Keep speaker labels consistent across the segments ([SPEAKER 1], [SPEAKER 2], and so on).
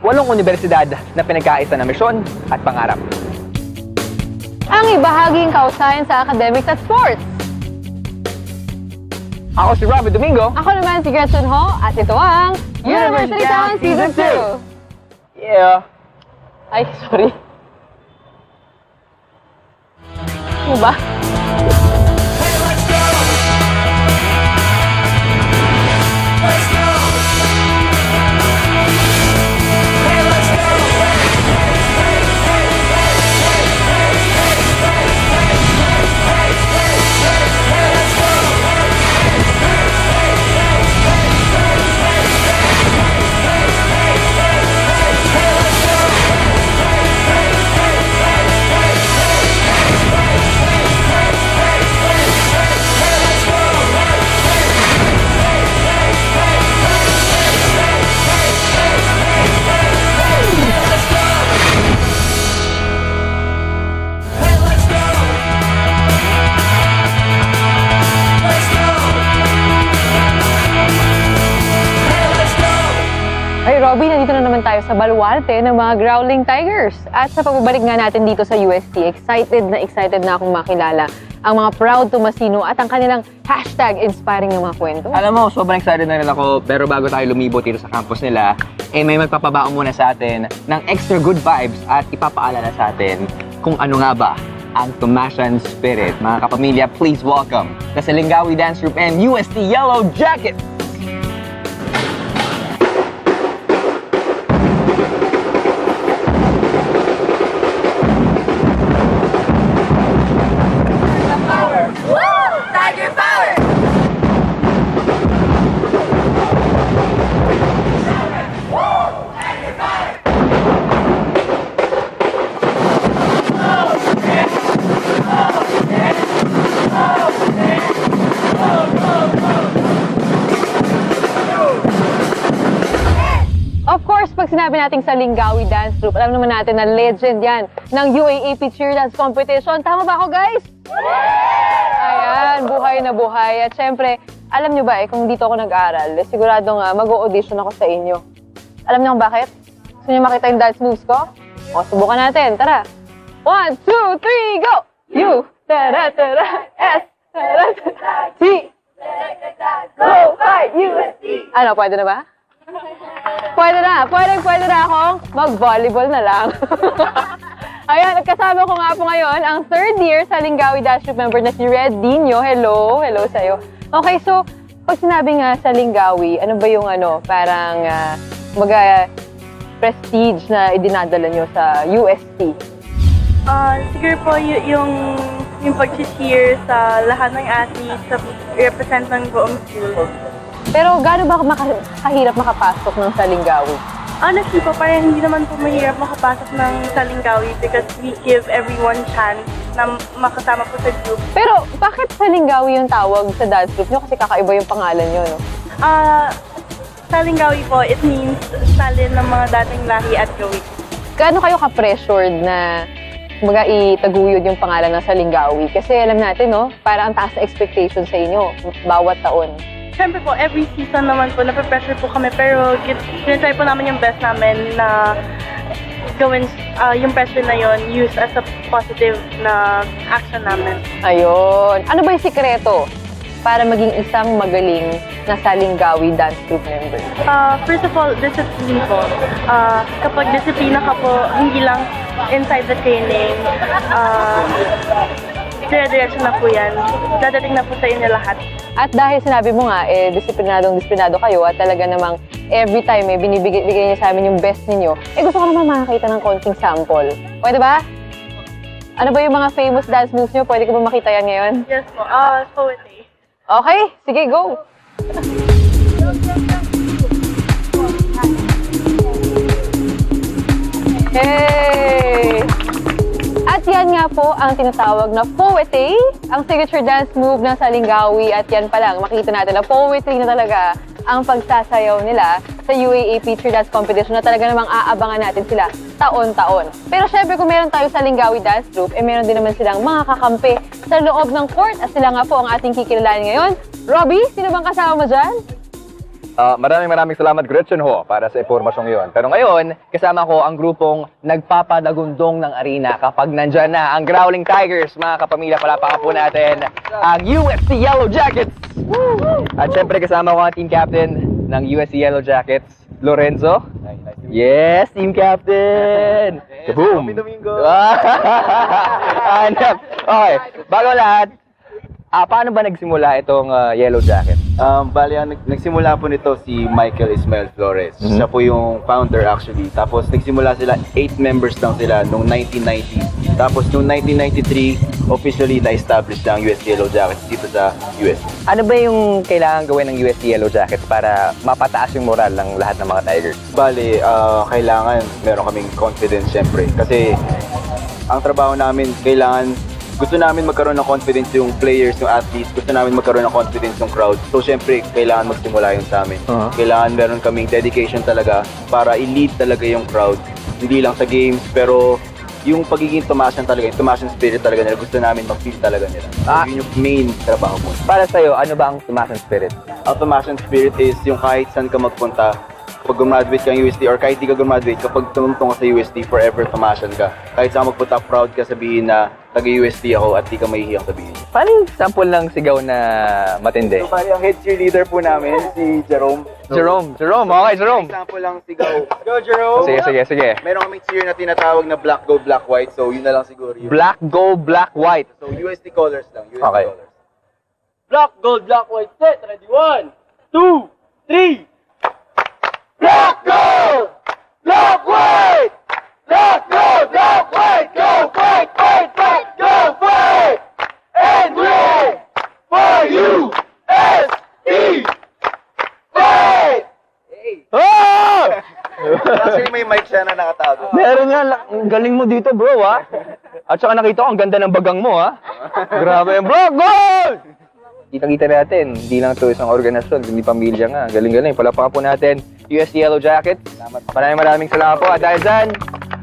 [SPEAKER 1] 8 universidad na pinagkaisa ng misyon at pangarap.
[SPEAKER 2] Ang ibahaging kausayan sa academics at sports.
[SPEAKER 1] Ako si Robby Domingo.
[SPEAKER 2] Ako naman si Gretchen Ho at ito ang University Town Season 2.
[SPEAKER 1] Yeah.
[SPEAKER 2] Ay, sorry. Ano ba? Ay, Robby, nandito na naman tayo sa baluarte ng mga Growling Tigers. At sa pagbabalik nga natin dito sa UST, excited na akong makilala ang mga proud Tomasino at ang kanilang #inspiring ng mga kwento.
[SPEAKER 1] Alam mo, sobrang excited na rin ako, pero bago tayo lumibot dito sa campus nila, may magpapabaon muna sa atin ng extra good vibes at ipapaalala sa atin kung ano nga ba ang Tomasian Spirit. Mga kapamilya, please welcome the Salingawi Dance Group and UST Yellow Jackets!
[SPEAKER 2] Of course, pag sinabi nating Salingawi Dance Group, alam naman natin na legend yan ng UAAP Cheer Dance Competition. Tama ba ako, guys? Ayan, buhay na buhay. At syempre, alam nyo ba kung dito ako nag-aral, siguradong mag-o-audition ako sa inyo. Alam nyo kung bakit? Gusto nyo makita yung dance moves ko? O, subukan natin. Tara. 1, 2, 3, go! U, tara, tara, S, tara, tara, T, go, fight, UST! Ano, pwede na ba? Pwede na akong mag-volleyball na lang. Ayan, nagkasama ko nga po ngayon ang third year Salingawi Dance Group member na si Red Dino. Hello sa'yo. Okay, so, pag sinabing Salingawi, ano ba yung parang prestige na idinadala nyo sa UST?
[SPEAKER 3] Siguro po yung pag-cheer sa lahat ng athletes sa represent ng buong school.
[SPEAKER 2] Pero gaano ba kahirap makapasok ng Salingawi?
[SPEAKER 3] Honestly po, parang hindi naman po mahirap makapasok ng Salingawi because we give everyone chance na makasama po sa group.
[SPEAKER 2] Pero bakit Salingawi yung tawag sa dance group nyo? Kasi kakaiba yung pangalan nyo, no?
[SPEAKER 3] Salingawi po, it means salin ng mga dating lahi at gawi.
[SPEAKER 2] Gaano kayo ka-pressured na itaguyod yung pangalan ng Salingawi? Kasi alam natin, no? Parang ang taas na expectation sa inyo bawat taon.
[SPEAKER 3] Siyempre po, every season naman po, nape-pressure po kami, pero tinatry po namin yung best namin na gawin yung pressure na yon use as a positive na action namin.
[SPEAKER 2] Ayun. Ano ba yung sikreto para maging isang magaling na Salingawi dance group member?
[SPEAKER 3] First of all, discipline po. Kapag disiplina ka po, hindi lang inside the training, dire-diretso na po yan. Dadating na po sa inyo lahat.
[SPEAKER 2] At dahil sinabi mo nga, disiplinado kayo at talaga namang every time bigay niyo sa amin yung best ninyo, gusto ko naman makakita ng konting sample. Pwede ba? Ano ba yung mga famous dance moves nyo? Pwede ko ba makita yan ngayon?
[SPEAKER 3] Yes po. Poetry.
[SPEAKER 2] Okay, sige, go! Hey! At yan nga po ang tinatawag na poetry, ang signature dance move ng Salingawi. At yan pa lang, makita natin na poetry na talaga ang pagsasayaw nila sa UAAP Cheer Dance Competition na talaga namang aabangan natin sila taon-taon. Pero syempre kung meron tayo Salingawi Dance Group, meron din naman silang mga kakampi sa loob ng court. At sila nga po ang ating kikilalanin ngayon. Robby, sino bang kasama mo dyan?
[SPEAKER 1] Maraming salamat, Gretchen ho, para sa impormasyong yon. Pero ngayon, kasama ko ang grupong nagpapadagundong ng arena kapag nandyan na ang Growling Tigers. Mga kapamilya, palapaka po natin ang USC Yellow Jackets. At syempre, kasama ko ang team captain ng USC Yellow Jackets, Lorenzo. Yes, team captain! Kaboom! Hanap! Okay, bago lahat, paano ba nagsimula itong Yellow Jacket?
[SPEAKER 4] Bali, ang nagsimula po nito si Michael Ismael Flores.
[SPEAKER 1] Mhm.
[SPEAKER 4] Siya po yung founder actually. Tapos nagsimula sila, 8 members lang sila noong 1990. Tapos noong 1993, officially na-establish na ang USC Yellow Jackets dito sa US.
[SPEAKER 1] Ano ba yung kailangan gawin ng USC Yellow Jackets para mapataas yung moral ng lahat ng mga Tigers?
[SPEAKER 4] Bali, kailangan meron kaming confidence syempre. Kasi ang trabaho namin, gusto namin magkaroon ng confidence yung players, yung athletes. Gusto namin magkaroon ng confidence yung crowd. So, syempre, kailangan magsimula yun sa amin.
[SPEAKER 1] Uh-huh.
[SPEAKER 4] Kailangan meron kaming dedication talaga para i-lead talaga yung crowd. Hindi lang sa games, pero yung pagiging Tomasian talaga, yung Tomasian spirit talaga nila, gusto namin mag-feel talaga nila. So, yun yung main trabaho mo.
[SPEAKER 1] Para sa'yo, ano ba ang Tomasian spirit?
[SPEAKER 4] Ang Tomasian spirit is yung kahit saan ka magpunta, pag gumraduate ka ng USD or kahit di ka gumraduate, kapag tumutong ka sa USD, forever Tomasian ka. Kahit saan magpunta, proud ka sabihin na taga-USD ako at di ka mahihiyang sabihin.
[SPEAKER 1] Paano yung sample ng sigaw na matindi?
[SPEAKER 4] So, bali, ang head cheerleader po namin, si Jerome. So,
[SPEAKER 1] Jerome, okay, Jerome.
[SPEAKER 4] example lang sigaw. Go, Jerome!
[SPEAKER 1] Sige.
[SPEAKER 4] Meron kaming cheer na tinatawag na black, go, black, white. So, yun na lang siguro yun.
[SPEAKER 1] Black, go, black, white.
[SPEAKER 4] So, USD colors lang. USD
[SPEAKER 1] Okay.
[SPEAKER 4] colors.
[SPEAKER 5] Black, gold, black, white, set. Ready? 1, 2, 3.
[SPEAKER 4] Black, gold! Black, white! Black, gold, black, white! Go, fight, fight, fight! Go, fight! And win! For USD! Fight!
[SPEAKER 1] Oh!
[SPEAKER 4] Actually, may mic siya na nakatago.
[SPEAKER 1] Meron nga, ang galing mo dito, bro, ha? At saka nakita ko, ang ganda ng bagang mo, ha? Grabe yung Black Gold! Kitang-kita natin, hindi lang ito isang organisasyon, hindi pamilya nga. Galing-galing. Palapakan po natin, USC Yellow Jackets. Maraming salamat po. At dahil dyan,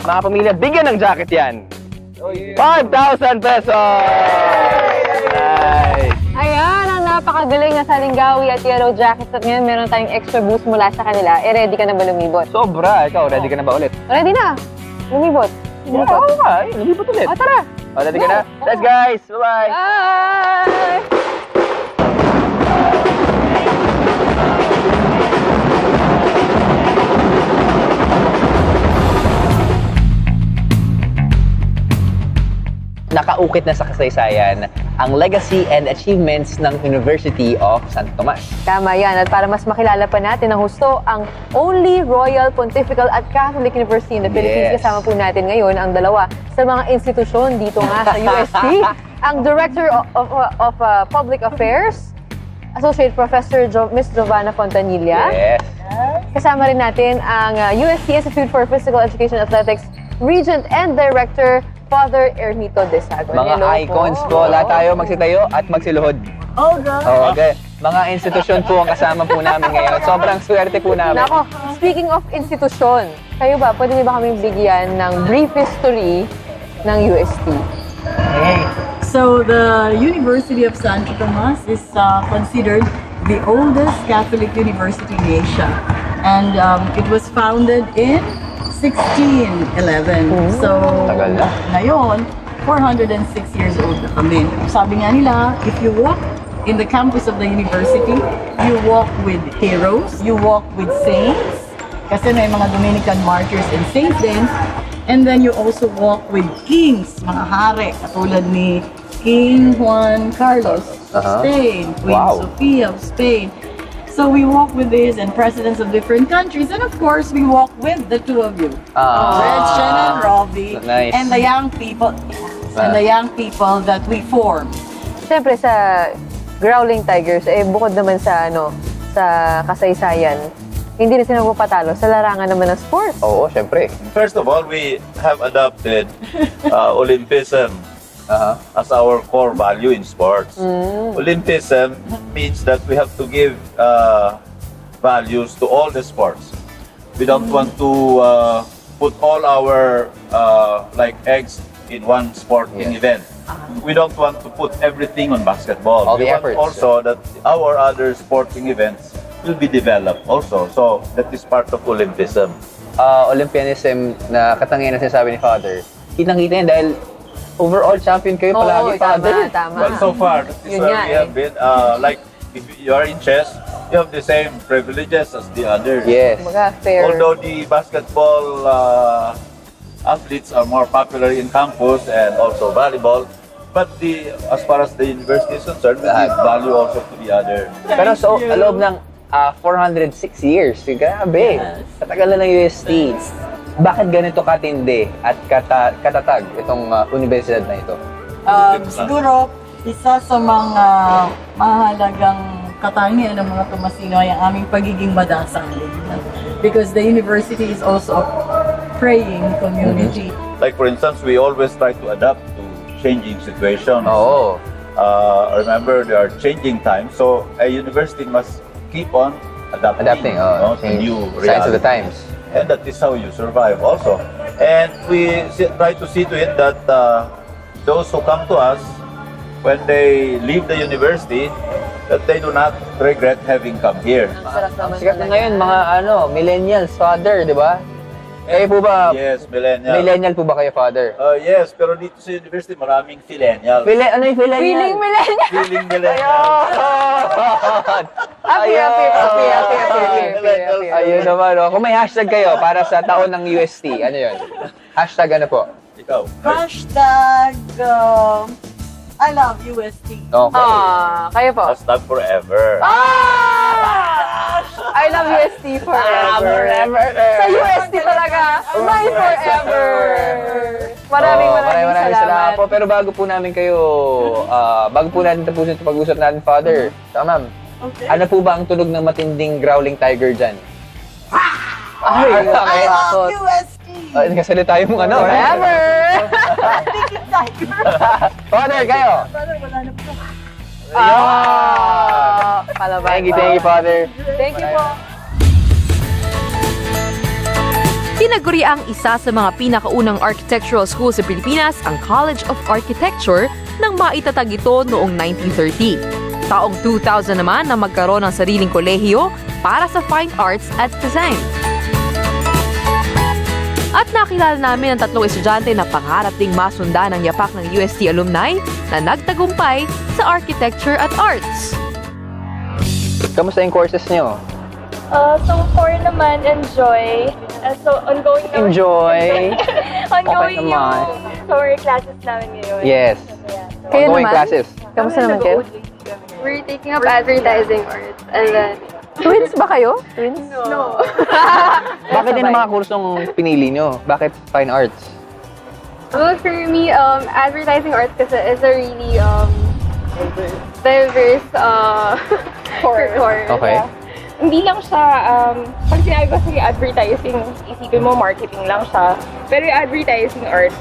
[SPEAKER 1] mga pamilya, bigyan ng jacket yan. 5,000 pesos! Nice!
[SPEAKER 2] Ayan, ang napakagaling na Salingawi at Yellow Jackets. At ngayon, meron tayong extra boost mula sa kanila. Ready ka na ba lumibot?
[SPEAKER 1] Sobra. Ikaw, ready ka na ba ulit?
[SPEAKER 2] Ready na! Lumibot.
[SPEAKER 1] Oo nga, lumipot ulit.
[SPEAKER 2] O, tara!
[SPEAKER 1] Ready ka na? Let's guys! Bye-bye!
[SPEAKER 2] Bye!
[SPEAKER 1] Nakaukit na sa kasaysayan ang legacy and achievements ng University of Santo Tomas.
[SPEAKER 2] Tama yan. At para mas makilala pa natin ng husto, ang only Royal Pontifical at Catholic University in the Philippines.
[SPEAKER 1] Yes.
[SPEAKER 2] Kasama po natin ngayon ang dalawa sa mga institusyon dito nga sa UST. Ang Director of Public Affairs, Associate Professor Miss Giovanna Fontanilla.
[SPEAKER 1] Yes.
[SPEAKER 2] Kasama rin natin ang UST Institute for Physical Education and Athletics Regent and Director Father Ermito De Sagon.
[SPEAKER 1] Mga
[SPEAKER 2] Hello
[SPEAKER 1] icons po. Lahat tayo magsitayo at magsiluhod. Okay. Mga institusyon po ang kasama po namin ngayon. Sobrang swerte po namin.
[SPEAKER 2] Nako, speaking of institusyon, kayo ba, pwede niyo ba kaming bigyan ng brief history ng UST?
[SPEAKER 6] So the University of Santo Tomas is considered the oldest Catholic university in Asia, and it was founded in 1611. So
[SPEAKER 1] Tagal na.
[SPEAKER 6] ngayon, 406 years old na kami. Sabi nga nila, if you walk in the campus of the university, you walk with heroes, you walk with saints, kasi may mga Dominican martyrs and saints din. And then you also walk with kings, mga hari, katulad ni King Juan Carlos of
[SPEAKER 1] Uh-huh.
[SPEAKER 6] Spain, Queen
[SPEAKER 1] Wow.
[SPEAKER 6] Sofia of Spain. So we walk with this and presidents of different countries, and of course we walk with the two of you, Gretchen and Robbie,
[SPEAKER 1] Nice.
[SPEAKER 6] and the young people, and the young people that we form.
[SPEAKER 2] Siyempre sa Growling Tigers, bukod naman sa sa kasaysayan, hindi na sila magpapatalo sa larangan naman ng sports.
[SPEAKER 1] Oo, syempre.
[SPEAKER 7] First of all, we have adopted Olympism as our core value in sports. Olympism means that we have to give values to all the sports. We don't want to put all our like eggs in one sporting event. We don't want to put everything on basketball.
[SPEAKER 1] All
[SPEAKER 7] We
[SPEAKER 1] the
[SPEAKER 7] want
[SPEAKER 1] efforts.
[SPEAKER 7] also that our other sporting events will be developed also. So that is part of Olympism.
[SPEAKER 1] Olympianism na katangian na sinasabi ni Father, kitang-kita yan dahil overall champion kayo
[SPEAKER 2] Oo,
[SPEAKER 1] palagi, Father.
[SPEAKER 2] tama.
[SPEAKER 7] Well, so far, that is
[SPEAKER 2] Yun
[SPEAKER 7] where
[SPEAKER 2] nga
[SPEAKER 7] we have been. Like, if you are in chess, you have the same privileges as the others.
[SPEAKER 1] Yes.
[SPEAKER 2] Kumbaga, fair.
[SPEAKER 7] Although the basketball athletes are more popular in campus and also volleyball, but as far as the university is concerned, we give value also to the other.
[SPEAKER 1] Pero sa loob ng 406 years, grabe.
[SPEAKER 6] Yes.
[SPEAKER 1] Katagal na ng UST. Bakit ganito katindi at katatag itong universidad na ito?
[SPEAKER 6] Siguro, isa sa mga mahalagang katangian ng mga Tomasino ay ang aming pagiging madasalin. Because the university is also a praying community.
[SPEAKER 7] Like for instance, we always try to adapt to changing situations.
[SPEAKER 1] Oo.
[SPEAKER 7] Remember, there are changing times, so a university must keep on adapting, to new
[SPEAKER 1] Signs of the
[SPEAKER 7] realities.
[SPEAKER 1] times.
[SPEAKER 7] And that is how you survive also. And we try to see to it that those who come to us, when they leave the university, that they do not regret having come here.
[SPEAKER 1] Sikat na ngayon, mga millennials, Father, di ba? Kayo po ba,
[SPEAKER 7] Yes, millennial.
[SPEAKER 1] millennial po ba kayo, Father?
[SPEAKER 7] Yes, pero dito sa university, maraming millennial.
[SPEAKER 1] Ano yung millennial?
[SPEAKER 2] Feeling millennial.
[SPEAKER 7] Feeling millennial.
[SPEAKER 2] Happy.
[SPEAKER 1] Ayun naman, oh. Kung may hashtag kayo para sa taon ng UST, ano yun? Hashtag ano po?
[SPEAKER 7] Ikaw.
[SPEAKER 6] Hashtag, I love UST.
[SPEAKER 1] Okay.
[SPEAKER 2] Kayo po.
[SPEAKER 7] Hashtag forever.
[SPEAKER 2] I love UST forever. Sa UST talaga, my forever. Maraming salamat
[SPEAKER 1] po. Pero bago po namin kayo, bago po natin tapusin ito pag-usap natin, Father, ma'am,
[SPEAKER 6] Okay.
[SPEAKER 1] ano po ba ang tunog ng matinding growling tiger dyan?
[SPEAKER 2] Ay,
[SPEAKER 6] I love UST!
[SPEAKER 1] Nagkasalita tayo mong ano,
[SPEAKER 2] forever.
[SPEAKER 1] Father, kayo!
[SPEAKER 2] Palaban.
[SPEAKER 1] Thank you, Father.
[SPEAKER 2] Thank you po.
[SPEAKER 8] Tinaguri ang isa sa mga pinakaunang architectural school sa Pilipinas, ang College of Architecture, nang maitatag ito noong 1930. Taong 2000 naman na magkaroon ng sariling kolehiyo para sa fine arts at design. At nakilala namin ang tatlong estudyante na pangarap ding masundan ng yapak ng UST alumni na nagtagumpay sa architecture at arts.
[SPEAKER 1] Kamusta yung courses niyo?
[SPEAKER 3] So far naman, enjoy. So ongoing naman.
[SPEAKER 1] Enjoy.
[SPEAKER 3] ongoing
[SPEAKER 1] Okay naman.
[SPEAKER 3] yung summer classes namin ngayon.
[SPEAKER 1] Yes.
[SPEAKER 2] Kayo
[SPEAKER 1] Ongoing
[SPEAKER 2] naman?
[SPEAKER 1] classes.
[SPEAKER 2] Kamusta naman kayo?
[SPEAKER 3] We're taking up advertising arts and then...
[SPEAKER 2] Twins ba kayo? Twins?
[SPEAKER 3] No.
[SPEAKER 1] Bakit din ang mga kursong pinili nyo? Bakit fine arts?
[SPEAKER 3] Well, for me, advertising arts kasi is a really diverse course.
[SPEAKER 1] Okay.
[SPEAKER 3] Yeah. Hindi lang siya, pag sinabi ko sa advertising, isipin mo marketing lang siya. Pero yung advertising arts,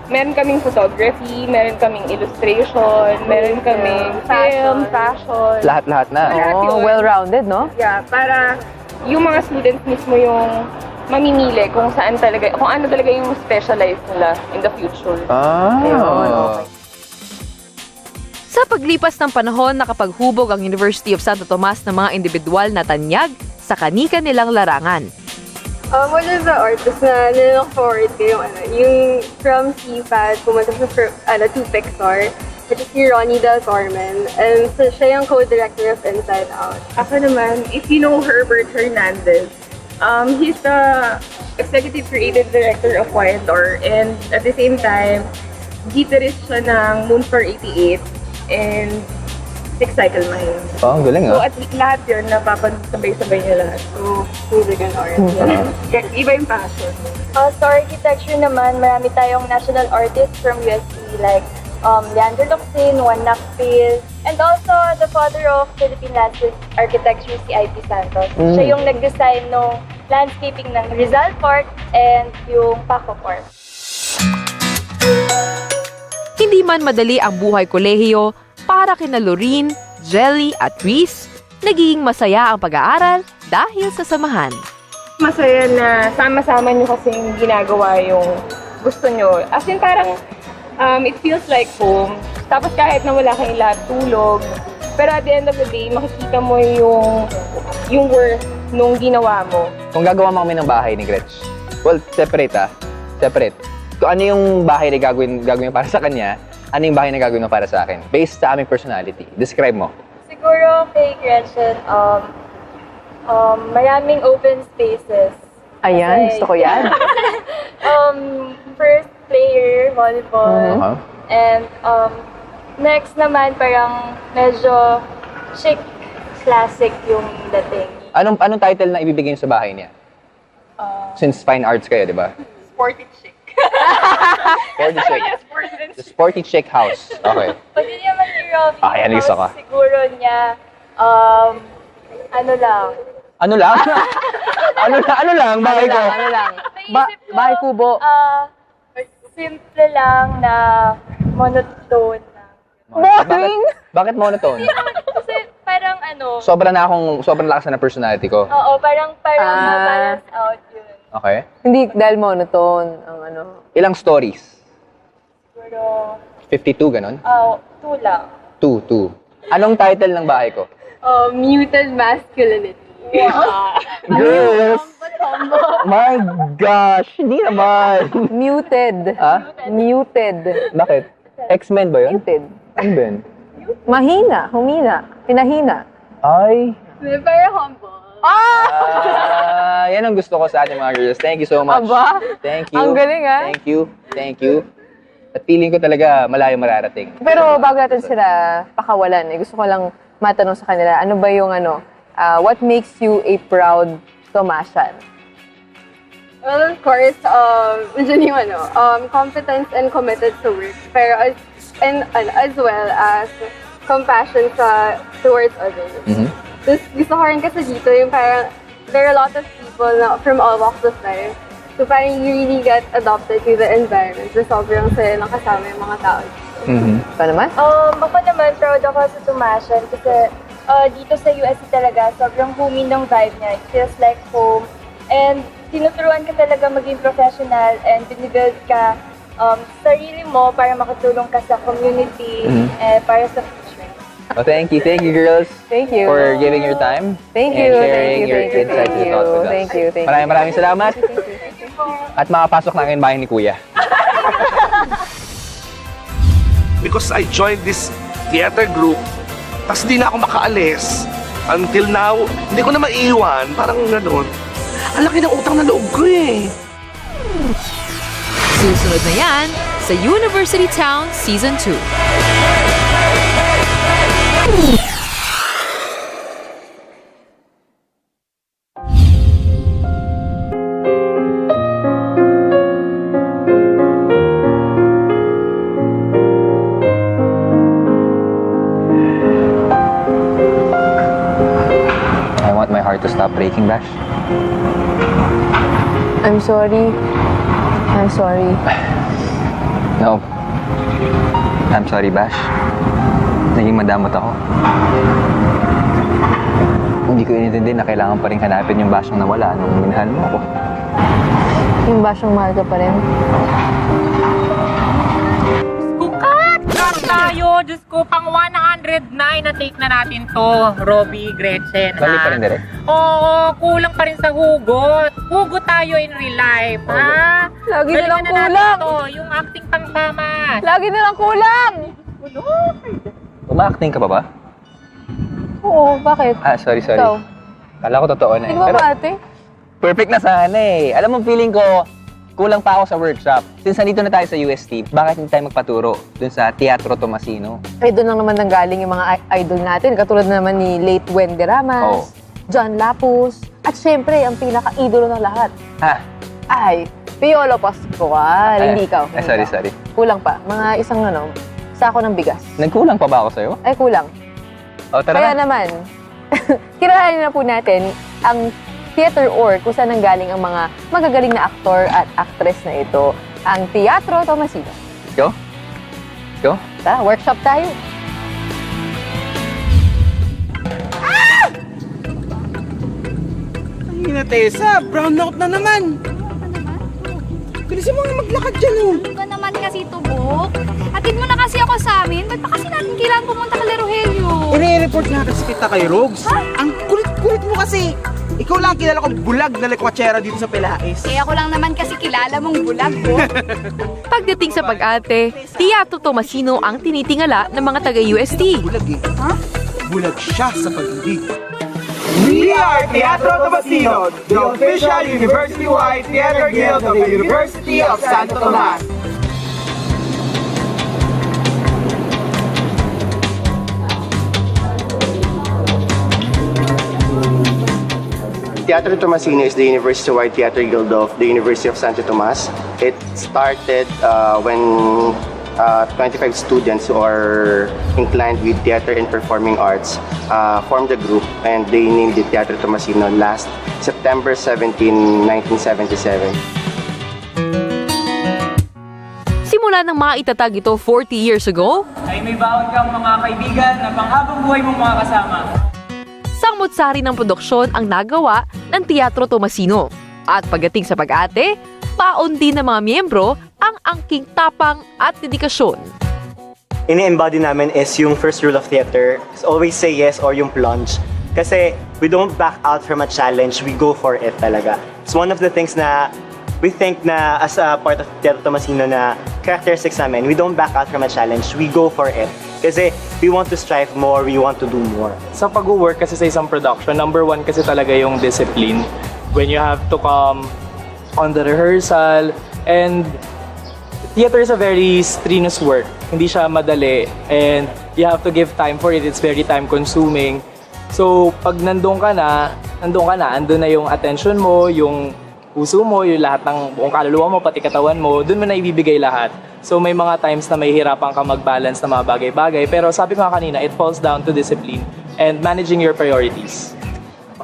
[SPEAKER 3] meron kaming photography, meron kaming illustration, meron kaming film, fashion.
[SPEAKER 1] Lahat-lahat na.
[SPEAKER 3] Lahat
[SPEAKER 2] Oh,
[SPEAKER 3] yun.
[SPEAKER 2] well-rounded, no?
[SPEAKER 3] Yeah, para yung mga students mismo yung mamimili kung saan talaga, kung ano talaga yung specialize nila in the future.
[SPEAKER 8] Sa paglipas ng panahon, nakapaghubog ang University of Santo Tomas ng mga individual na tanyag sa kanika-nilang larangan.
[SPEAKER 3] One of the artists na nilook forward ko yung from CFAD, pumunta siya to Pixar, which is si Ronnie Del Carmen, and so siya yung co-director of Inside Out. Ako naman, if you know Herbert Hernandez, he's the executive creative director of Wyandor, and at the same time, guitarist siya ng Moonflower 88 and Six Cycle Mine.
[SPEAKER 1] Oh, ang galing
[SPEAKER 3] So at lahat yun, napapasabay-sabay niya lahat. So, music and art. Iba yung passion.
[SPEAKER 9] Sa architecture naman, marami tayong national artists from UST like Leandro Locsin, Juan Nakpil, and also the father of Philippine landscape architecture, si I.P. Santos. Siya yung nag-design ng landscaping ng Rizal Park and yung Paco Park.
[SPEAKER 8] Hindi man madali ang buhay kolehiyo, para kina Lorene, Jelly at Reese, nagiging masaya ang pag-aaral dahil sa samahan.
[SPEAKER 3] Masaya na sama-sama nyo kasing ginagawa yung gusto nyo. As in parang, it feels like home. Tapos kahit na wala kayong lahat tulog,
[SPEAKER 9] Pero at the end of the day, makikita mo yung worth nung ginawa mo.
[SPEAKER 1] Kung gagawa mo kami ng bahay ni Gretch, well, separate Separate. Kung ano yung bahay na gagawin para sa kanya, ano yung bahay na gagawin mo para sa akin? Based sa aming personality. Describe mo.
[SPEAKER 9] Siguro kay Gretchen, maraming open spaces.
[SPEAKER 2] Ayan, gusto ko yan.
[SPEAKER 9] First player, volleyball.
[SPEAKER 1] Uh-huh.
[SPEAKER 9] And next naman, parang medyo chic, classic yung dating.
[SPEAKER 1] Anong title na ibibigay niyo sa bahay niya? Since fine arts kayo, di ba?
[SPEAKER 9] Sporty chic.
[SPEAKER 1] Sporty chic. The Sporty Chic House. Okay.
[SPEAKER 9] Pag hindi naman ni Robbie,
[SPEAKER 1] Yan, gusto ko.
[SPEAKER 9] siguro niya, ano lang.
[SPEAKER 1] Ano lang? ano lang? Bahay ko.
[SPEAKER 2] Ano lang?
[SPEAKER 9] Naisip ko,
[SPEAKER 2] Bahay kubo.
[SPEAKER 9] simple lang na monotone lang.
[SPEAKER 2] Boring!
[SPEAKER 1] Bakit monotone?
[SPEAKER 9] Kasi parang
[SPEAKER 1] Sobrang lakas na personality ko.
[SPEAKER 9] oo, parang balance out yun.
[SPEAKER 1] Okay.
[SPEAKER 2] Hindi dahil monotone ang ano.
[SPEAKER 1] Ilang stories?
[SPEAKER 9] Siguro,
[SPEAKER 1] 52, ganon?
[SPEAKER 9] 2 lang.
[SPEAKER 1] 2. Anong title ng bahay ko?
[SPEAKER 9] Muted masculinity.
[SPEAKER 1] Girls! My gosh! Hindi naman!
[SPEAKER 2] Muted.
[SPEAKER 1] Ha?
[SPEAKER 2] Muted.
[SPEAKER 1] Bakit? X-Men ba yun?
[SPEAKER 2] Muted.
[SPEAKER 1] Ano ba yun?
[SPEAKER 2] Mahina, humina, pinahina.
[SPEAKER 1] Ay!
[SPEAKER 9] Very humble.
[SPEAKER 1] Yan ang gusto ko sa ating mga girls. Thank you so much.
[SPEAKER 2] Aba,
[SPEAKER 1] Thank you.
[SPEAKER 2] ang galing, ah.
[SPEAKER 1] Thank you. At feeling ko talaga malayo mararating.
[SPEAKER 2] Pero bago natin sila pakawalan, gusto ko lang matanong sa kanila, ano ba yung what makes you a proud Tomasian?
[SPEAKER 9] Well, of course, dyan yung competence and committed to work. Pero as well as compassion towards others.
[SPEAKER 1] Mhm.
[SPEAKER 9] Tapos gusto ko rin kasi dito yung parang there are a lot of people from all walks of life. So parang you really get adopted to the environment. So sobrang saya lang kasama yung mga tao dito.
[SPEAKER 1] Mhm.
[SPEAKER 2] Ito naman?
[SPEAKER 9] Ako naman, proud ako sa Tomasian kasi dito sa USC talaga, sobrang homey ng vibe niya. It feels like home. And tinuturuan ka talaga maging professional and binibuild ka sarili mo para makatulong ka sa community para sa future.
[SPEAKER 1] Oh, thank you girls.
[SPEAKER 2] Thank you.
[SPEAKER 1] For giving your time.
[SPEAKER 2] Thank
[SPEAKER 1] and
[SPEAKER 2] you,
[SPEAKER 1] sharing your
[SPEAKER 2] thank you,
[SPEAKER 1] insights
[SPEAKER 2] thank
[SPEAKER 1] and thoughts with us.
[SPEAKER 2] Thank you.
[SPEAKER 1] Maraming salamat. At makapasok na ngayon bahay ni Kuya.
[SPEAKER 10] Because I joined this theater group, tas di na ako makaalis. Until now, hindi ko na maiiwan. Parang gano'n. Ang laki ng utang na loob ko eh.
[SPEAKER 8] Susunod na yan sa University Town Season 2.
[SPEAKER 1] I want my heart to stop breaking, Bash.
[SPEAKER 2] I'm sorry.
[SPEAKER 1] No. I'm sorry, Bash. Naging madamot ako. Hindi ko inintindi na kailangan pa rin hanapin yung Bash na nawala nung minahal mo ako.
[SPEAKER 2] Yung basyong mahal ka pa rin.
[SPEAKER 11] Cut tayo! Diyos ko, pang 109 na take na natin to, Robbie, Gretchen.
[SPEAKER 1] Balik pa rin, direct.
[SPEAKER 11] Oo, kulang pa rin sa hugot. Hugot tayo in real life, ha?
[SPEAKER 2] Lagi na lang
[SPEAKER 11] Balikan
[SPEAKER 2] kulang.
[SPEAKER 11] natin to, yung acting pang tama.
[SPEAKER 2] Lagi nilang kulang!
[SPEAKER 1] Uma-acting ka pa ba?
[SPEAKER 2] Oo, bakit?
[SPEAKER 1] Sorry.
[SPEAKER 2] Ikaw?
[SPEAKER 1] Kala ko totoo na eh.
[SPEAKER 2] Hindi ba ba ate?
[SPEAKER 1] Perfect na sana eh. Alam mo, feeling ko, kulang pa ako sa workshop. Since nandito na tayo sa UST, bakit hindi tayo magpaturo dun sa Teatro Tomasino?
[SPEAKER 2] Ay, doon lang naman nanggaling yung mga idol natin. Katulad naman ni late Wendy Ramas, John Lapus, at syempre, ang pinaka-idolo ng lahat. Ay, Piolo Pascual. Hindi ikaw.
[SPEAKER 1] Sorry.
[SPEAKER 2] Kulang pa. Mga isang sako ng bigas.
[SPEAKER 1] Nagkulang pa ba ako sa'yo?
[SPEAKER 2] Ay, kulang.
[SPEAKER 1] Tara
[SPEAKER 2] Kaya
[SPEAKER 1] na.
[SPEAKER 2] naman, kilalanin na po natin ang theater org kung saan nanggaling ang mga magagaling na aktor at actress na ito, ang Teatro Tomasino.
[SPEAKER 1] Go?
[SPEAKER 2] Tara, workshop tayo.
[SPEAKER 10] Ay na, Tessa. Brown out na naman. Bilisan mo nga maglakad dyan, oh.
[SPEAKER 9] Ano ba naman kasi tubok? Hatid mo na kasi ako sa amin. Ba't pa kasi natin kailangan pumunta kay Rogelio?
[SPEAKER 5] I-report nga kasi kita kay Rogues. Ang kulit-kulit mo kasi. Ikaw lang ang kilala kong bulag na lekwatsera dito sa Pelais.
[SPEAKER 9] Eh ako lang naman kasi kilala mong bulag ko.
[SPEAKER 8] Pagdating sa Pag-ate, Teatro Tomasino ang tinitingala ng mga taga-UST.
[SPEAKER 5] Bulag eh. Bulag siya sa pag-ibig. We are Teatro Tomasino, the official university-wide theater guild of the University of Santo Tomas.
[SPEAKER 12] Teatro Tomasino is the university-wide theater guild of the University of Santo Tomas. It started when 25 students who are inclined with theater and performing arts formed a group, and they named it Teatro Tomasino last September 17, 1977.
[SPEAKER 8] Simula nang maitatag ito 40 years ago,
[SPEAKER 11] Ay may bawat kang mga kaibigan na panghabang buhay mong mga kasama.
[SPEAKER 8] sangmot-sari ng produksyon ang nagawa ng Teatro Tomasino. At pagdating sa Pag-ate, paon din ng mga miyembro ang angking tapang at dedikasyon.
[SPEAKER 13] Ini-embody namin is yung first rule of theater, is always say yes or yung plunge. Kasi we don't back out from a challenge, we go for it talaga. It's one of the things na we think na as a part of Teatro Tomasino na characteristics namin, we don't back out from a challenge, we go for it. Kasi we want to strive more, we want to do more.
[SPEAKER 14] Sa pag-work kasi sa isang production, number one kasi talaga yung discipline. When you have to come on the rehearsal, and theater is a very strenuous work. Hindi siya madali, and you have to give time for it. It's very time consuming. So pag nandun ka na, andun na yung attention mo, yung puso mo, yung lahat ng buong kaluluwa mo, pati katawan mo, dun mo na ibibigay lahat. So may mga times na may hirapan ka mag-balance ng mga bagay-bagay, pero sabi ko nga kanina, it falls down to discipline and managing your priorities.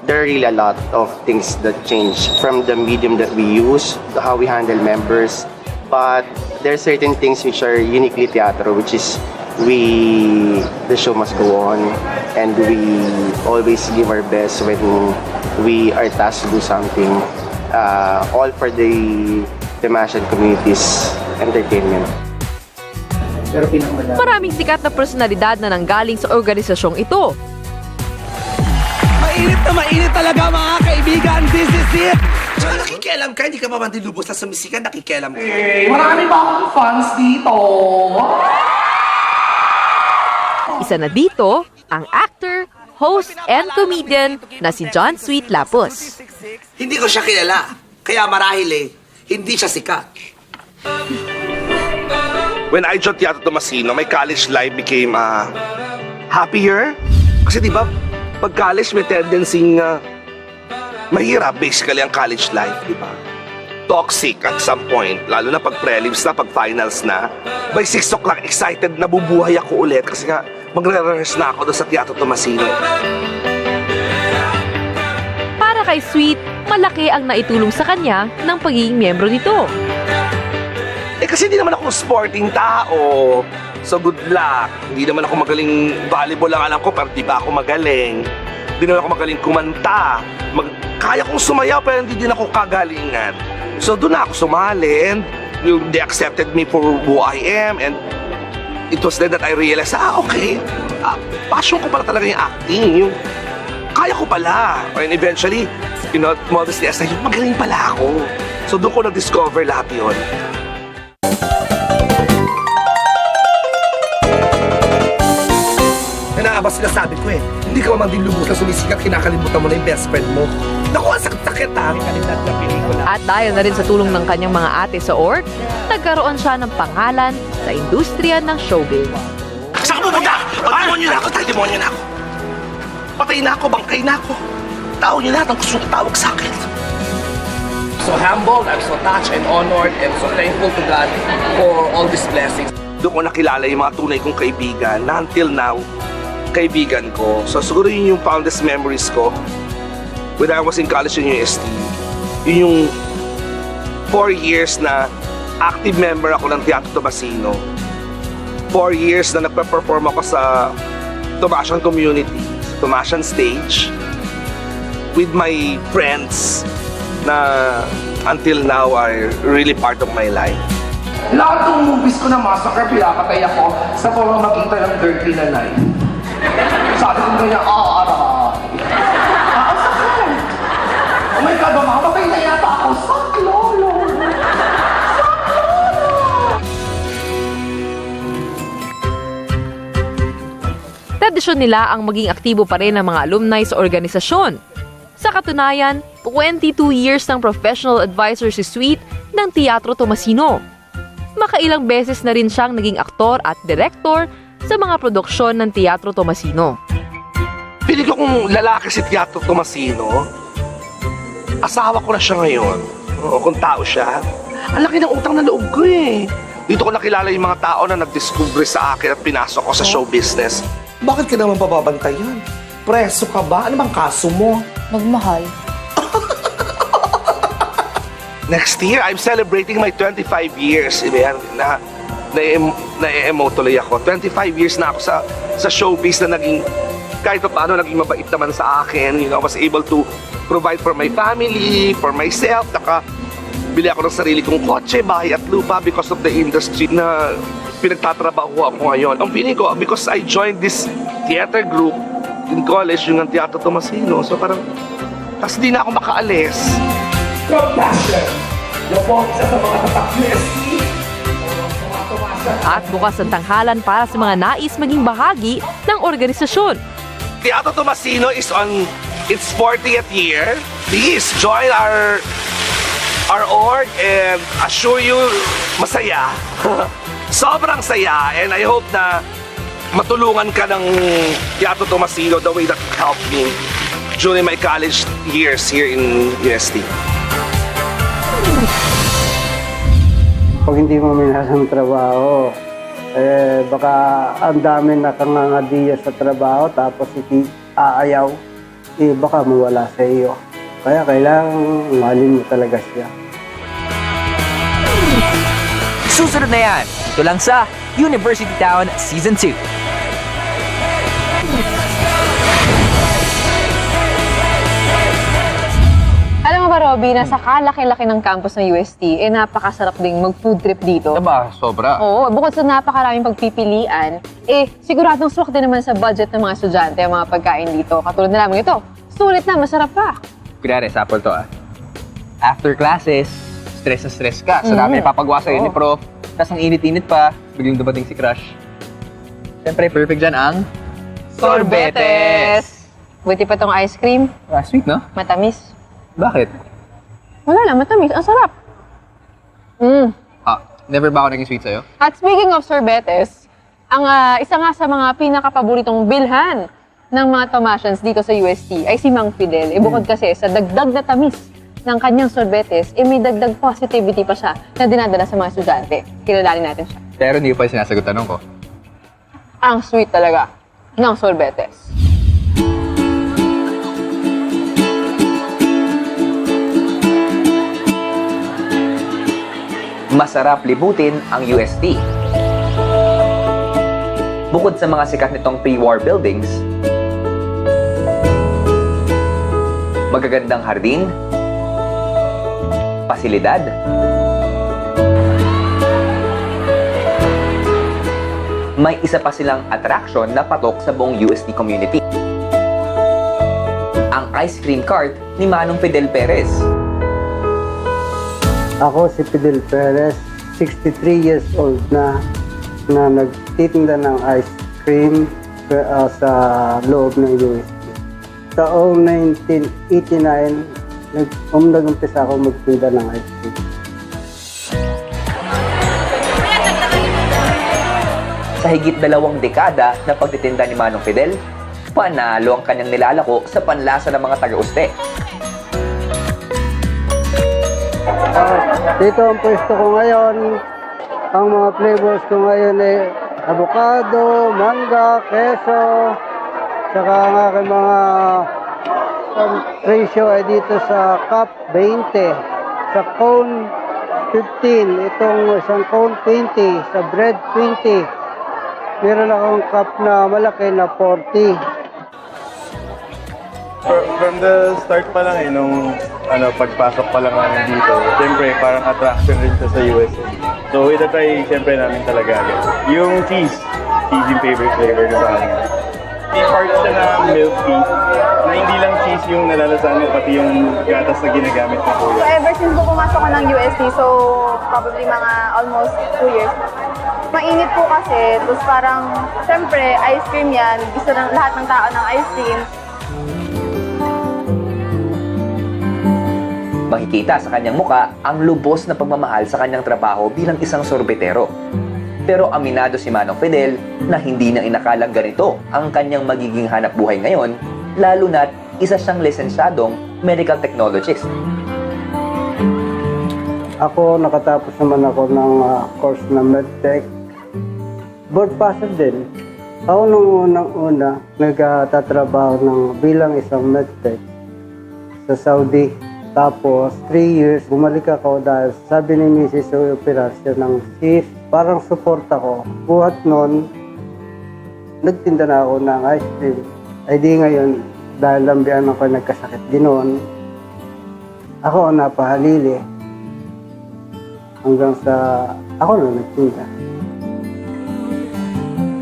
[SPEAKER 12] There are really a lot of things that change from the medium that we use, to how we handle members, but there are certain things which are uniquely teatro, which is the show must go on, and we always give our best when we are tasked to do something, all for the Tomasian community's entertainment.
[SPEAKER 8] Maraming sikat na personalidad na nanggaling sa organisasyong ito.
[SPEAKER 10] Mainit talaga mga kaibigan, this is it! Tsaka nakikialam ka, hindi ka pa man dilubos na sumisikan, nakikialam ka. Marami ba akong fans dito?
[SPEAKER 8] Isa na dito ang actor, host, and comedian na si John Sweet Lapus.
[SPEAKER 10] Hindi ko siya kilala, kaya marahil hindi siya sikat. When I joined Teatro Tomasino, my college life became happier. Kasi di ba, pag college may tendency mahirap basically ang college life, di ba? Toxic at some point, lalo na pag prelims na, pag finals na. By 6 o'clock, excited na bubuhay ako ulit kasi nga magre-rehearse na ako doon sa Teatro Tomasino.
[SPEAKER 8] Para kay Sweet, malaki ang naitulong sa kanya ng pagiging miyembro nito.
[SPEAKER 10] Kasi hindi naman ako sporting tao. So good luck. Hindi naman ako magaling volleyball, lang alam ko, pero di ba ako magaling. Hindi naman ako magaling kumanta. Kaya kong sumayaw, pero hindi din ako kagalingan. So doon na ako sumali, and they accepted me for who I am, and it was then that I realized, okay, passion ko pala talaga yung acting. Yung kaya ko pala. And eventually, modestly aside, magaling pala ako. So doon ko na-discover lahat yun. Ba sinasabi ko hindi ka man din lubos na sumisikat, kinakalimutan mo na yung best friend mo. Naku, ang sakit-sakit kalidad na pelikula.
[SPEAKER 8] At dahil na rin sa tulong ng kanyang mga ate sa org, nagkaroon siya ng pangalan sa industriya ng showbiz.
[SPEAKER 10] Saan ka pupunta? Demonyo na ako, demonyo na ako. Patay na ako, bangkay na ako. Tao niyo lahat ang gusto tawag sa akin. So humbled, I'm so touched and honored and so thankful to God for all these blessings. Doon ko nakilala yung mga tunay kong kaibigan na until now, kaibigan ko. So siguro yun yung fondest memories ko when I was in college in UST. Yun yung 4 years na active member ako ng Teatro Tomasino. 4 years na nagpe-perform ako sa Tomasian community, sa Tomasian stage with my friends na until now are really part of my life. Lahat ng movies ko na massacre, pinapatay ako sa pamamagitan ng dirty na knife. Sabi ko kanya, sakal! Oh my God, mamamatay na yata ako. Saklolo!
[SPEAKER 8] Tradisyon nila ang maging aktibo pa rin ng mga alumni sa organisasyon. Sa katunayan, 22 years ng professional advisor si Sweet ng Teatro Tomasino. Makailang beses na rin siyang naging aktor at direktor sa mga produksyon ng Teatro Tomasino.
[SPEAKER 10] Pili ko kung lalaki si Teatro Tomasino, asawa ko na siya ngayon. O kung tao siya, ang laki ng utang na loob ko eh. Dito ko nakilala yung mga tao na nagdiscover sa akin at pinasok ko sa show business. Bakit ka naman pababantayan? Preso ka ba? Ano bang kaso mo?
[SPEAKER 2] Magmahal.
[SPEAKER 10] Next year, I'm celebrating my 25 years. Na-emote tuloy ako. 25 years na ako sa showbiz na naging, kahit pa paano, naging mabait naman sa akin. You know, I was able to provide for my family, for myself. Bili ako ng sarili kong kotse, bahay at lupa because of the industry na pinagtatrabaho ako ngayon. Ang feeling ko, because I joined this theater group in college, yung Teatro Tomasino. So parang, tas di na ako makaalis. Compassion! Yung po, isa sa mga tatak UST.
[SPEAKER 8] At bukas ang tanghalan para sa mga nais maging bahagi ng organisasyon.
[SPEAKER 10] Teatro Tomasino is on its 40th year. Please join our org and assure you masaya. Sobrang saya, and I hope na matulungan ka ng Teatro Tomasino the way that it helped me during my college years here in UST.
[SPEAKER 15] Pag hindi mo minahal ang trabaho, baka ang dami nakangangadiya sa trabaho tapos aayaw, baka mawala sa iyo. Kaya kailangan mahalin mo talaga siya.
[SPEAKER 1] Susunod na yan, ito lang sa University Town Season 2.
[SPEAKER 2] Alam mo ba, Robby, nasa kalaki-laki ng campus ng UST, napakasarap ding mag-food trip dito.
[SPEAKER 1] Diba? Sobra.
[SPEAKER 2] Oo, bukod sa napakaraming pagpipilian, siguradong swak din naman sa budget ng mga estudyante ang mga pagkain dito. Katulad na lamang ito, sulit na, masarap pa.
[SPEAKER 1] Kunyari, sample to After classes, stress na stress ka. Sa dami papagawa sa'yo ni Prof. Tapos ang init-init pa, biglang dumating si Crush. Siyempre, perfect dyan ang sorbetes!
[SPEAKER 2] Buti pa tong ice cream.
[SPEAKER 1] Sweet, no?
[SPEAKER 2] Matamis.
[SPEAKER 1] Bakit?
[SPEAKER 2] Wala lang, matamis. Ang sarap.
[SPEAKER 1] Never ba ako naging sweet sa'yo?
[SPEAKER 2] At speaking of sorbetes, ang isa nga sa mga pinakapaboritong bilhan ng mga Tomasians dito sa UST ay si Mang Fidel. Bukod kasi sa dagdag na tamis ng kanyang sorbetes, may dagdag positivity pa siya na dinadala sa mga estudyante. Kilalanin natin siya.
[SPEAKER 1] Pero hindi ko pa sinasagot tanong ko.
[SPEAKER 2] Ang sweet talaga ng sorbetes.
[SPEAKER 1] Masarap libutin ang UST. Bukod sa mga sikat nitong pre-war buildings, magagandang hardin, pasilidad, may isa pa silang attraction na patok sa buong UST community. Ang ice cream cart ni Manong Fidel Perez.
[SPEAKER 15] Ako si Fidel Perez, 63 years old na nagtitinda ng ice cream sa loob ng UST. Taong 1989, nag-umpisa ako magtinda ng ice cream.
[SPEAKER 1] Sa higit 2 dekada na pagtitinda ni Manong Fidel, panalo ang kanyang nilalako sa panlasa ng mga taga-uste.
[SPEAKER 15] Dito ang pwesto ko ngayon, ang mga flavors ko ngayon ay avocado, mangga, keso, saka ang aking mga ratio ay dito sa cup 20, sa cone 15, itong isang cone 20, sa bread 20. Meron akong cup na malaki na 40.
[SPEAKER 4] From the start pa lang nung
[SPEAKER 16] pagpasok pa lang namin dito, siyempre parang attraction rin siya sa USA. So itatry siyempre namin talaga agad. Yung cheese yung favorite flavor ko sa kanya. May part siya na milk tea, na hindi lang cheese yung nalalasahan mo, pati yung gatas na ginagamit na
[SPEAKER 17] So
[SPEAKER 16] kuya.
[SPEAKER 17] ever since po pumasok ko ng UST, so probably mga almost 2 years. Mainit po kasi, tapos parang, syempre, ice cream yan. Gusto ng lahat ng tao ng ice cream.
[SPEAKER 1] Makikita sa kanyang muka ang lubos na pagmamahal sa kanyang trabaho bilang isang sorbetero. Pero aminado si Manong Fidel na hindi na inakalang ganito ang kanyang magiging hanap buhay ngayon, lalo na't isa siyang lisensyadong medical technologist.
[SPEAKER 15] Ako, nakatapos naman ako ng course na MedTech. Board passer din. Ako nung unang-una, nagtatrabaho bilang isang MedTech sa Saudi. Tapos, 3 years, bumalik ako dahil sabi ni Mrs. sa operasyon ng cyst. Parang support ako. Buhat nun, nagtinda na ako ng ice cream. Ay di ngayon, dahil lambian ako nagkasakit din noon, ako ang napahalili. Hanggang sa ako na nagtinda.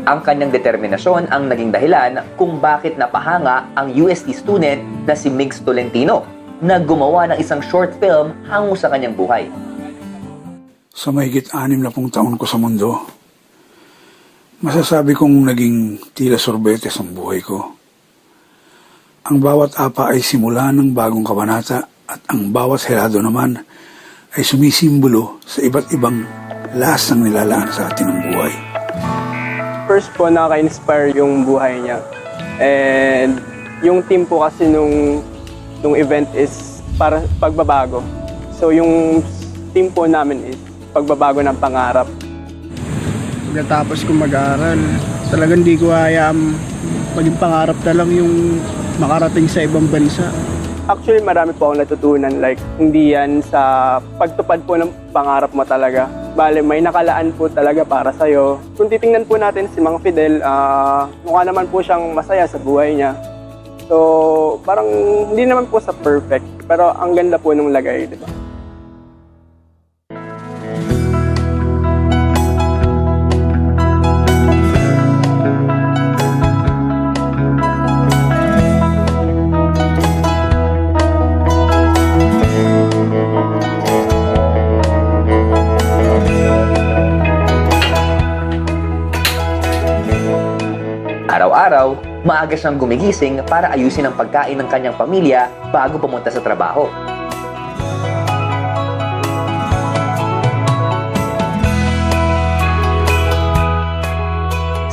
[SPEAKER 1] Ang kanyang determinasyon ang naging dahilan kung bakit napahanga ang UST student na si Migs Tolentino na gumawa ng isang short film hango sa kanyang buhay.
[SPEAKER 18] Sa mahigit 60 taon ko sa mundo, masasabi kong naging tila sorbetes ang buhay ko. Ang bawat apa ay simula ng bagong kabanata at ang bawat helado naman ay sumisimbolo sa iba't ibang lasang nilalaan sa atin ng buhay.
[SPEAKER 14] First po, nakaka-inspire yung buhay niya. And yung team po kasi nung event is para pagbabago. So yung team po namin is pagbabago ng pangarap.
[SPEAKER 19] Pagkatapos ko mag-aaral, talagang hindi ko hayaan maging pangarap na lang yung makarating sa ibang bansa.
[SPEAKER 14] Actually, marami po akong natutunan. Like, hindi yan sa pagtupad po ng pangarap mo talaga. Bale, may nakalaan po talaga para sa'yo. Kung titingnan po natin si Mang Fidel, mukha naman po siyang masaya sa buhay niya. So, parang hindi naman po sa perfect, pero ang ganda po nung lagay, di ba?
[SPEAKER 1] Araw-araw, maaga siyang gumigising para ayusin ang pagkain ng kanyang pamilya bago pumunta sa trabaho.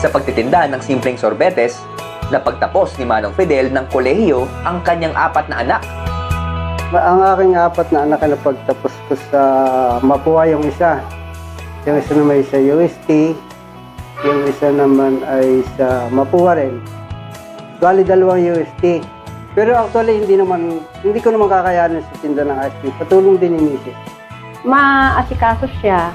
[SPEAKER 1] Sa pagtitinda ng simpleng sorbetes, napagtapos ni Manong Fidel ng kolehiyo ang kanyang 4 na anak.
[SPEAKER 15] Ang aking 4 na anak na pagtapos ko sa Mapua yung isa. Yung isa naman ay sa UST, yung isa naman ay sa Mapua rin. Bali 2 UST. Pero actually hindi ko naman kakayanin sa tinda ng ice cream. Patulong din ni Mrs.
[SPEAKER 20] Maasikaso siya,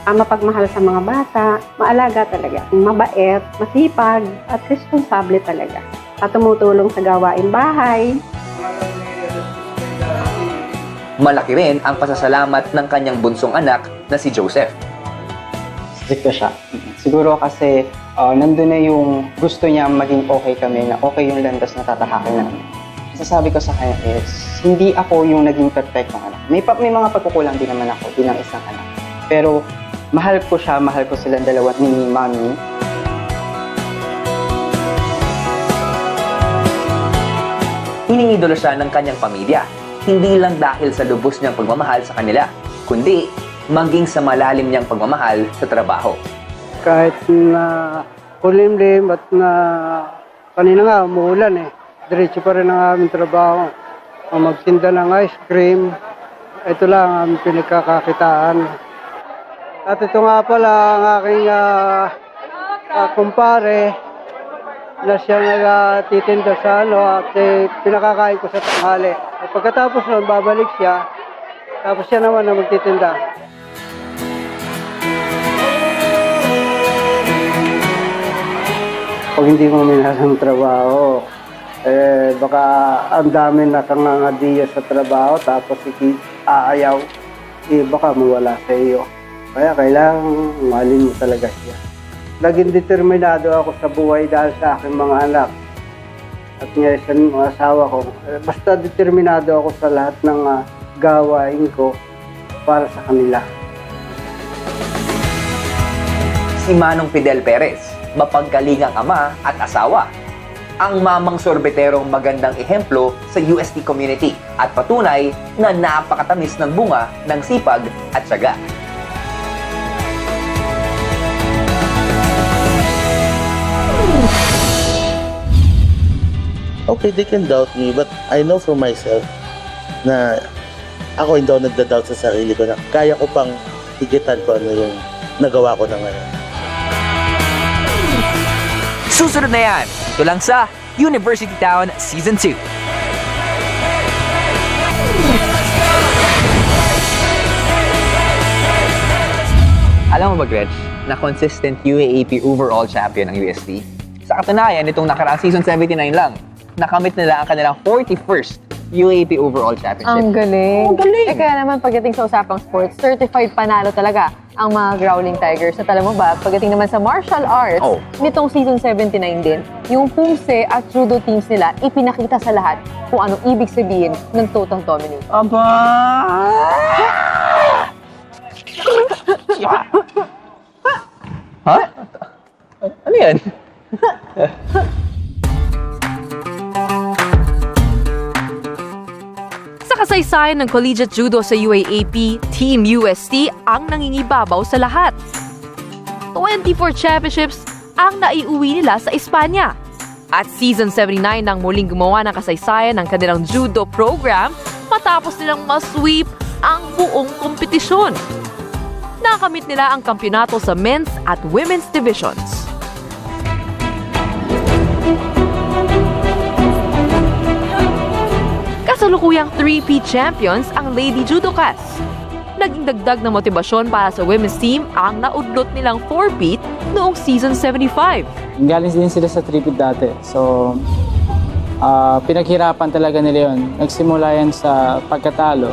[SPEAKER 20] mapagmahal sa mga bata, maalaga talaga. Mabait, masipag, at responsable talaga. At tumutulong sa gawaing bahay.
[SPEAKER 1] Malaki rin ang pasasalamat ng kanyang bunsong anak na si Joseph.
[SPEAKER 21] Stricto siya. Siguro kasi nandun na yung gusto niya maging okay kami, na okay yung landas na tatahakin namin. Masasabi ko sa kanya is, hindi ako yung naging perfectong anak. May mga pagkukulang din naman ako bilang isang anak. Pero mahal ko siya, mahal ko silang dalawa ni Mami.
[SPEAKER 1] Iniidolo siya ng kanyang pamilya, hindi lang dahil sa lubos niyang pagmamahal sa kanila, kundi maging sa malalim niyang pagmamahal sa trabaho.
[SPEAKER 15] Kahit na kulimlim at na kanina nga umuulan diretso pa rin ang aming trabaho. Ang magtinda ng ice cream, ito lang ang aming pinagkakakitaan. At ito nga pala ang aking kumpare na siya nagtitinda sa at pinakakain ko sa tanghali. At pagkatapos nun, babalik siya, tapos siya naman na magtitinda. Pag hindi mo minahal ang trabaho, Baka ang dami nakangangadiya sa trabaho tapos aayaw, baka mawala sa iyo. Kaya kailangan mahalin mo talaga siya. Naging determinado ako sa buhay dahil sa aking mga anak. At ngayon sa mga asawa ko, basta determinado ako sa lahat ng gawain ko para sa kanila.
[SPEAKER 1] Si Manong Fidel Perez, mapagkalingang ama at asawa. Ang mamang sorbeterong magandang ehemplo sa UST community at patunay na napakatamis ng bunga ng sipag at tiyaga.
[SPEAKER 7] Okay, they can doubt me, but I know for myself na ako hindi ako nagda-doubt sa sarili ko na kaya ko pang higitan ko ano yung nagawa ko na ngayon.
[SPEAKER 1] Susunod na yan, ito lang sa University Town Season 2. Alam mo ba, Gretch, na consistent UAAP overall champion ng UST? Sa katunayan, itong nakaraang season 79 lang, nakamit nila ang kanilang 41st UAAP overall championship.
[SPEAKER 2] Ang galing.
[SPEAKER 1] Ang galing.
[SPEAKER 2] Kaya naman pagdating sa usapang sports, certified panalo talaga ang mga Growling Tigers. At alam mo ba, pagdating naman sa martial arts, nitong season 79 din, yung Pumse at Judo teams nila, ipinakita sa lahat kung anong ibig sabihin ng total dominance.
[SPEAKER 1] Aba! Ha? Ano yan?
[SPEAKER 8] Sa kasaysayan ng collegiate judo sa UAAP, Team UST ang nangingibabaw sa lahat. 24 championships ang naiuwi nila sa Espanya. At season 79 nang muling gumawa ng kasaysayan ng kanilang judo program matapos nilang masweep ang buong kompetisyon. Nakamit nila ang kampyonato sa men's at women's divisions. Kasalukuyang 3P champions ang Lady Judokas. Naging dagdag na motibasyon para sa women's team ang naudlot nilang 4P noong season 75.
[SPEAKER 22] Galing din sila sa 3P dati. So, pinaghirapan talaga nila yun. Nagsimula yan sa pagkatalo.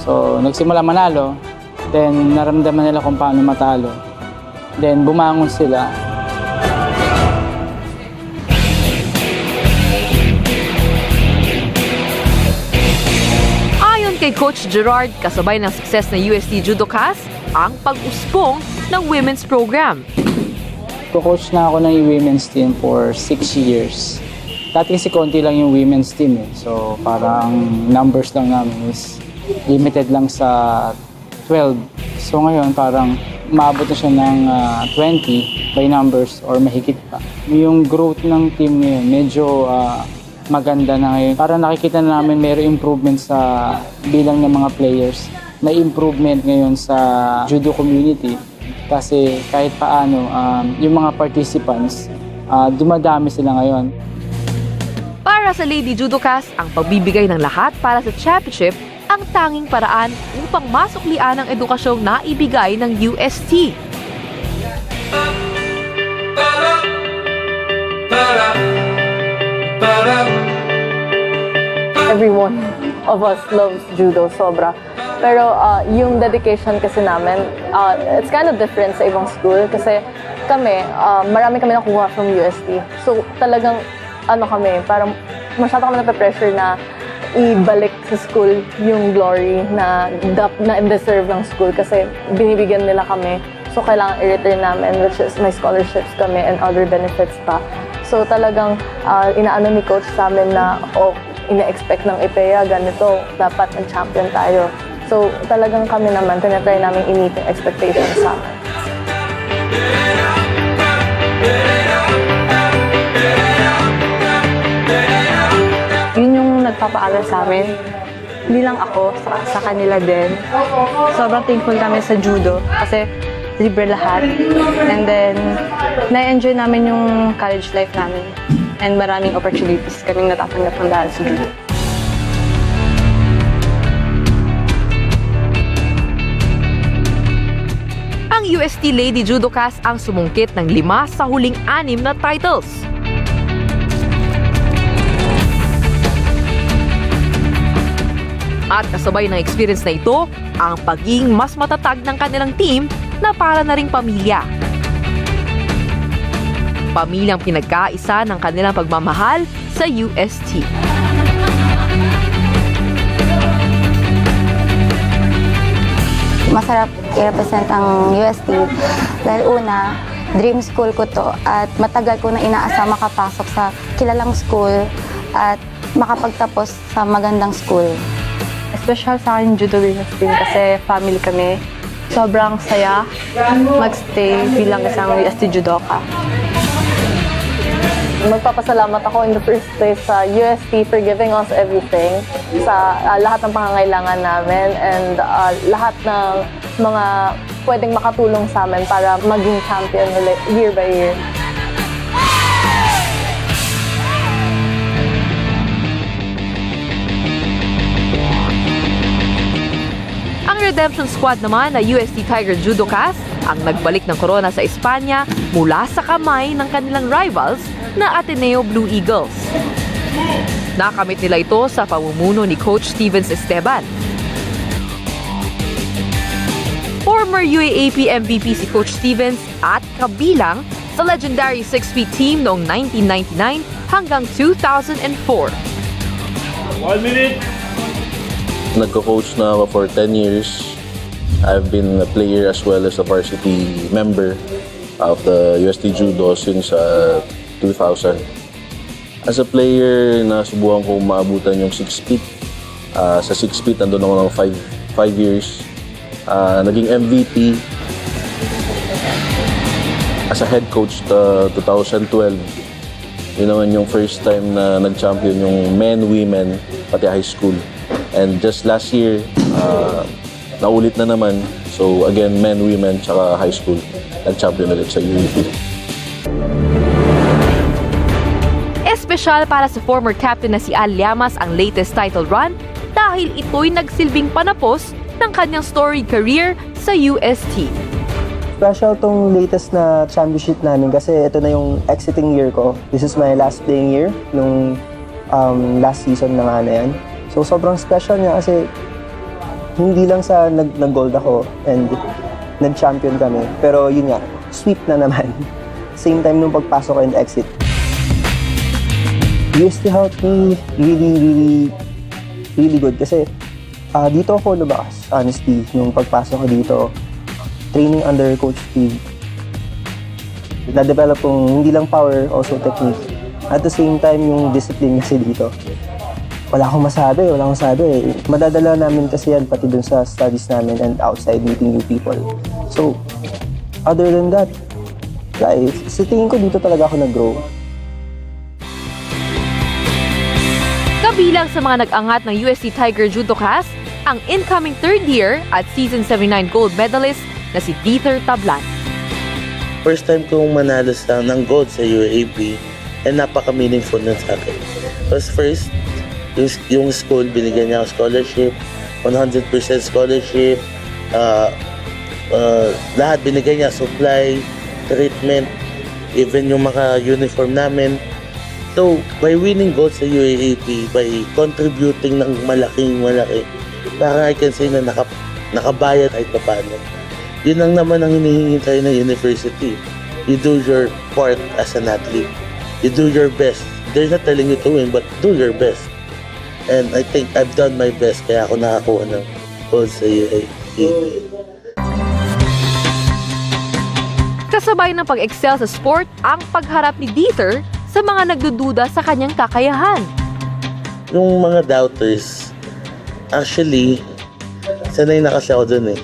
[SPEAKER 22] So, nagsimula manalo. Then, naramdaman nila kung paano matalo. Then, bumangon sila.
[SPEAKER 8] Ayon kay Coach Gerard, kasabay ng success ng UST Judokas, ang pag-uspong ng women's program.
[SPEAKER 22] Coach na ako ng women's team for 6 years. Dati kasi konti lang yung women's team eh. So, parang numbers lang namin is limited lang sa 12. So ngayon parang maabot na siya ng 20 by numbers or mahigit pa. Yung growth ng team ngayon medyo maganda na ngayon. Para nakikita na namin mayroong improvement sa bilang ng mga players. May improvement ngayon sa judo community kasi kahit paano yung mga participants dumadami sila ngayon.
[SPEAKER 8] Para sa Lady Judokas, ang pagbibigay ng lahat para sa championship ang tanging paraan upang masuklian ang edukasyong naibigay ng UST.
[SPEAKER 3] Everyone of us loves judo, sobra. Pero yung dedication kasi namin, it's kind of different sa ibang school kasi kami, marami kami nakuha from UST. So talagang parang masyado kami nape-pressure na ibalik sa school yung glory na deserve ng school kasi binibigyan nila kami. So, kailangan i-return namin, which is may scholarships kami and other benefits pa. So, talagang inaano ni coach sa amin na ina-expect ng IPEA, ganito, dapat mag-champion tayo. So, talagang kami naman, tinatry namin i-meet yung expectations sa amin.
[SPEAKER 23] Yun yung nagpapaaral sa amin. Hindi lang ako, sa kanila din. Sobrang thankful kami sa judo kasi libre lahat. And then, na-enjoy namin yung college life namin. And maraming opportunities kaming natatanggap ng dahil sa judo.
[SPEAKER 8] Ang UST Lady Judokas ang sumungkit ng 5 sa huling 6 na titles. At kasabay ng experience na ito, ang pagiging mas matatag ng kanilang team na para na ring pamilya. Pamilyang pinagkaisa ng kanilang pagmamahal sa UST.
[SPEAKER 5] Masarap i-represent ang UST dahil una, dream school ko to at matagal ko na inaasa makapasok sa kilalang school at makapagtapos sa magandang school.
[SPEAKER 23] Special sa akin judo women's team kasi family kami. Sobrang saya magstay bilang isang UST judoka.
[SPEAKER 2] Magpapasalamat ako in the first place sa UST for giving us everything, sa lahat ng pangangailangan namin and lahat ng mga pwedeng makatulong sa amin para maging champion ulit year by year.
[SPEAKER 8] Ang redemption squad naman na UST Tiger Judocas ang nagbalik ng corona sa Espanya mula sa kamay ng kanilang rivals na Ateneo Blue Eagles. Nakamit nila ito sa pamumuno ni Coach Stevens Esteban. Former UAAP MVP si Coach Stevens at kabilang sa legendary 6-feet team noong 1999 hanggang 2004.
[SPEAKER 16] 1 minute!
[SPEAKER 6] Nagko-coach na ako for 10 years. I've been a player as well as a varsity member of the UST Judo since 2000. As a player, nasubukan ko maabutan yung 6 feet. Sa 6 feet, nandun ako ng 5 years. Naging MVP as a head coach 2012. Yun naman yung first time na nag-champion yung men, women, pati high school. And just last year, naulit na naman. So again, men, women, tsaka high school, nag-champion ulit sa UAP.
[SPEAKER 8] Espesyal para sa former captain na si Al Llamas ang latest title run dahil ito'y nagsilbing panapos ng kanyang storied career sa UST.
[SPEAKER 13] Special tong latest na championship namin kasi ito na yung exiting year ko. This is my last playing year nung last season na nga na yan. So sobrang special niya kasi hindi lang sa nag-gold ako and nag-champion kami. Pero yun nga, sweep na naman. Same time nung pagpasok ko and exit. UST helped me really good kasi dito ako lumakas, honestly, nung pagpasok ko dito. Training under Coach Steve. Na-develop kong hindi lang power, also technique. At the same time, yung discipline kasi dito. Wala akong masabi. Madadala namin kasi yan pati dun sa studies namin and outside meeting new people. So, other than that, guys, sa tingin ko dito talaga ako nag-grow.
[SPEAKER 8] Kabilang sa mga nag-angat ng UST Tiger Judocas, ang incoming third year at season 79 gold medalist na si Dieter Tablan.
[SPEAKER 7] First time kong manalo ng gold sa UAAP and napaka-meaningful nun sa akin. Because first, yung school, binigyan niya ako scholarship, 100% scholarship, lahat binigyan niya, supply, treatment, even yung mga uniform namin. So, by winning gold sa UAAP, by contributing ng malaki, parang I can say na nakabayad kahit paano. Yun lang naman ang hinihingi tayo ng university. You do your part as an athlete. You do your best. They're not telling you to win, but do your best. And I think I've done my best kaya ako nakakuha ng gold sa UAAP.
[SPEAKER 8] Kasabay ng pag-excel sa sport ang pagharap ni Dieter sa mga nagdududa sa kanyang kakayahan.
[SPEAKER 7] Yung mga doubters, actually, sanay na kasi ako dun eh.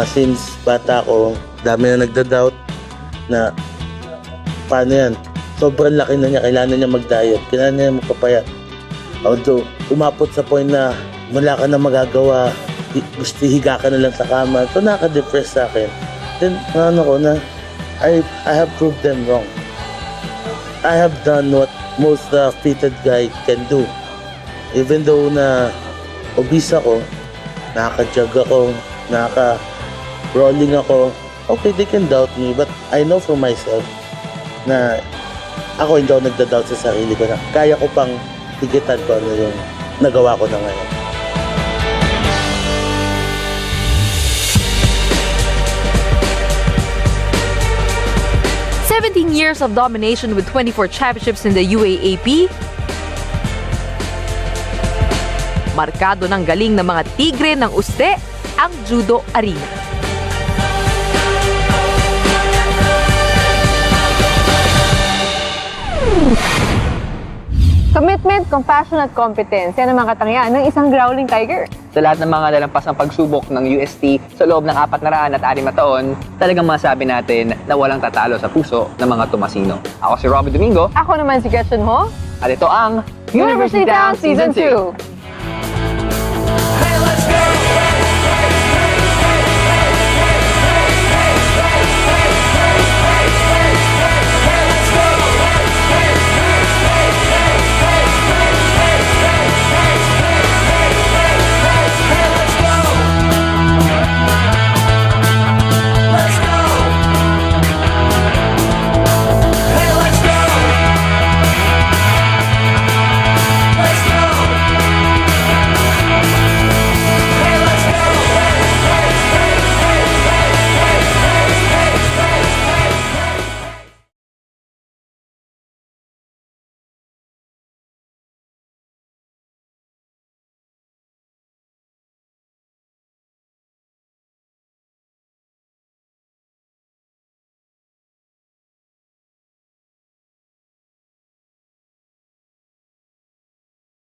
[SPEAKER 7] Since bata ako, dami na nagda-doubt na paano yan. Sobrang laki na niya, kailangan niya mag-diet, kailangan niya magpapayat. Although, umapot sa point na wala ka na magagawa, gusto higa ka na lang sa kama. So, nakaka-depress sa akin. Then, I have proved them wrong. I have done what most fitted guy can do. Even though na obese ako, nakaka-jog ako, rolling ako, okay, they can doubt me, but I know for myself na ako hindi ako nagda-doubt sa sarili ko na kaya ko pang higitan ko ano yung nagawa ko na ngayon.
[SPEAKER 8] years of domination with 24 championships in the UAAP, markado ng galing ng mga tigre ng uste ang judo arena.
[SPEAKER 2] Commitment, compassion at competence. Yan ang mga katangian ng isang growling tiger.
[SPEAKER 1] Sa lahat ng mga nalampasang pagsubok ng UST sa loob ng 406 na taon, talagang masabi natin na walang tatalo sa puso ng mga Tomasino. Ako si Robby Domingo.
[SPEAKER 2] Ako naman si Gretchen Ho.
[SPEAKER 1] At ito ang
[SPEAKER 2] University Town Season 2.